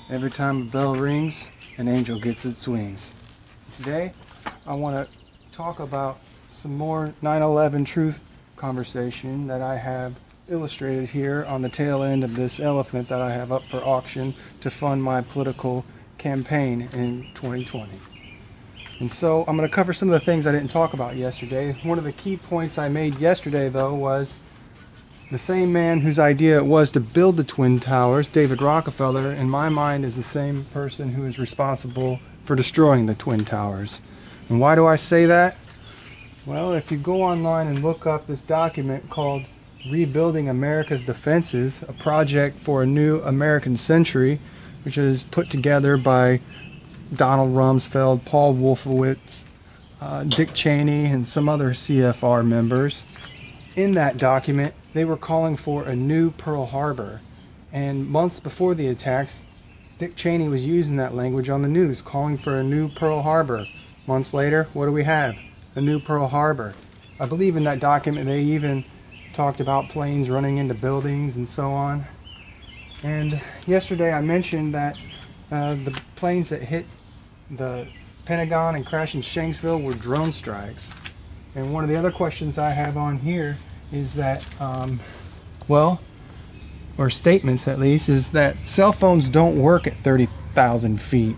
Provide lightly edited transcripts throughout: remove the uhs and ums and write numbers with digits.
Every time a bell rings, an angel gets its wings. Today, I want to talk about some more 9/11 truth conversation that I have illustrated here on the tail end of this elephant that I have up for auction to fund my political campaign in 2020. And so I'm going to cover some of the things I didn't talk about yesterday. One of the key points I made yesterday, though, was the same man whose idea it was to build the Twin Towers, David Rockefeller, in my mind is the same person who is responsible for destroying the Twin Towers. And why do I say that? Well, if you go online and look up this document called Rebuilding America's Defenses, a project for a new American century, which is put together by Donald Rumsfeld, Paul Wolfowitz, Dick Cheney, and some other CFR members. In that document, they were calling for a new Pearl Harbor. And months before the attacks, Dick Cheney was using that language on the news, calling for a new Pearl Harbor. Months later, what do we have? A new Pearl Harbor. I believe in that document they even talked about planes running into buildings and so on. And yesterday I mentioned that the planes that hit the Pentagon and crashed in Shanksville were drone strikes. And one of the other questions I have on here is that, or statements at least, is that cell phones don't work at 30,000 feet.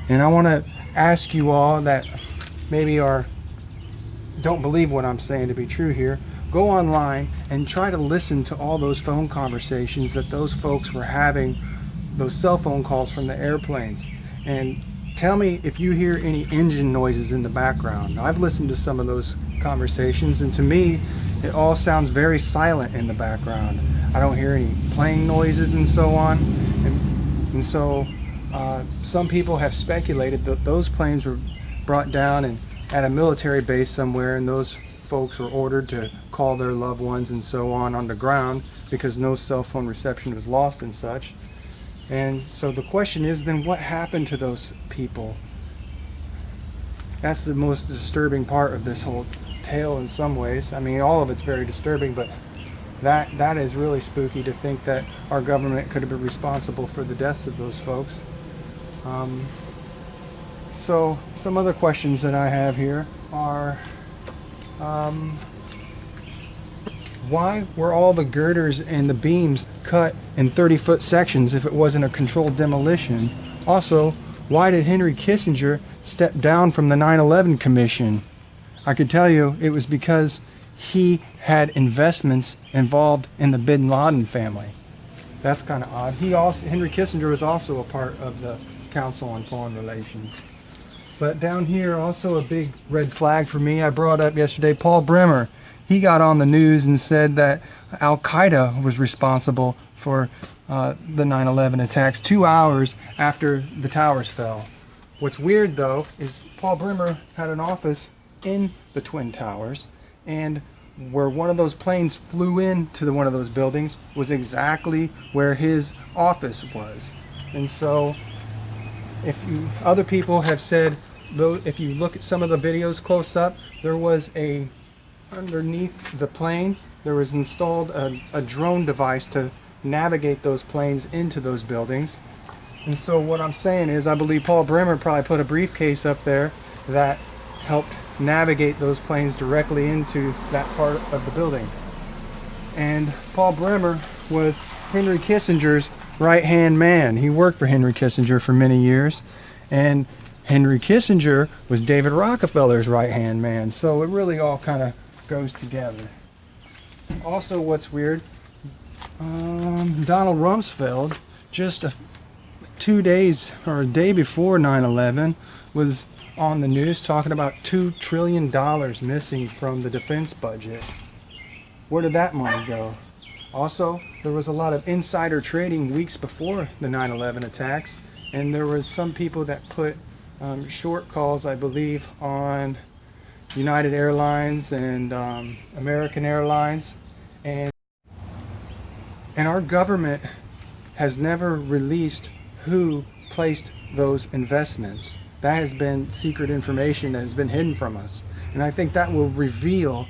And I want to ask you all that maybe don't believe what I'm saying to be true here, go online and try to listen to all those phone conversations that those folks were having, those cell phone calls from the airplanes, and tell me if you hear any engine noises in the background. I've listened to some of those conversations, and to me it all sounds very silent in the background. I don't hear any plane noises and so on, and so some people have speculated that those planes were brought down and at a military base somewhere, and those folks were ordered to call their loved ones and so on the ground because no cell phone reception was lost and such. And so the question is, then what happened to those people? That's the most disturbing part of this whole tale in some ways. I mean, all of it's very disturbing, but that is really spooky to think that our government could have been responsible for the deaths of those folks. So some other questions that I have here are, why were all the girders and the beams cut in 30-foot sections if it wasn't a controlled demolition? Also, why did Henry Kissinger step down from the 9/11 Commission? I could tell you it was because he had investments involved in the Bin Laden family. That's kind of odd. Henry Kissinger was also a part of the Council on Foreign Relations. But down here, also a big red flag for me, I brought up yesterday, Paul Bremer. He got on the news and said that Al-Qaeda was responsible for the 9/11 attacks 2 hours after the towers fell. What's weird, though, is Paul Bremer had an office in the Twin Towers, and where one of those planes flew into one of those buildings was exactly where his office was. And so other people have said, though, if you look at some of the videos close up, there was underneath the plane, there was installed a drone device to navigate those planes into those buildings. And so what I'm saying is, I believe Paul Bremer probably put a briefcase up there that helped navigate those planes directly into that part of the building. And Paul Bremer was Henry Kissinger's right-hand man. He worked for Henry Kissinger for many years, and Henry Kissinger was David Rockefeller's right-hand man. So it really all kind of goes together. Also, what's weird, Donald Rumsfeld, just 2 days or a day before 9/11, was on the news talking about $2 trillion missing from the defense budget. Where did that money go? Also, there was a lot of insider trading weeks before the 9/11 attacks, and there was some people that put short calls, I believe, on United Airlines and American Airlines, and our government has never released who placed those investments. That has been secret information that has been hidden from us, and I think that will reveal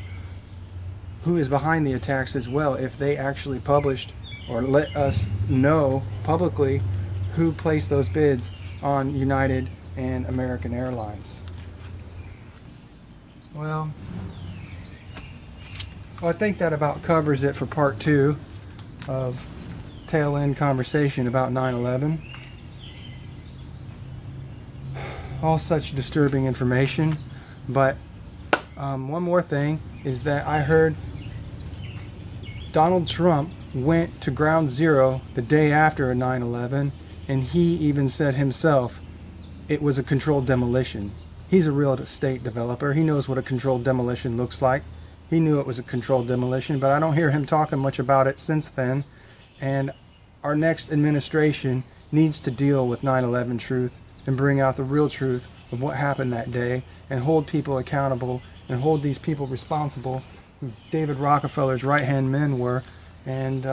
who is behind the attacks as well, if they actually published or let us know publicly who placed those bids on United and American Airlines. Well, I think that about covers it for part 2 of tail end conversation about 9/11. All such disturbing information, but one more thing is that I heard Donald Trump went to ground zero the day after 9/11, and he even said himself it was a controlled demolition. He's a real estate developer. He knows what a controlled demolition looks like. He knew it was a controlled demolition, but I don't hear him talking much about it since then. And our next administration needs to deal with 9/11 truth and bring out the real truth of what happened that day and hold people accountable and hold these people responsible who David Rockefeller's right-hand men were. And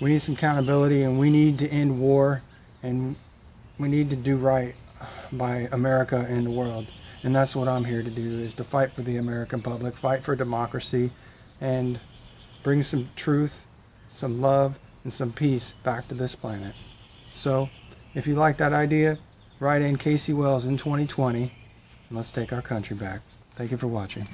we need some accountability, and we need to end war, and we need to do right by America and the world. And that's what I'm here to do, is to fight for the American public, fight for democracy, and bring some truth, some love, and some peace back to this planet. So if you like that idea, write in Kasey Wells in 2020, and let's take our country back. Thank you for watching.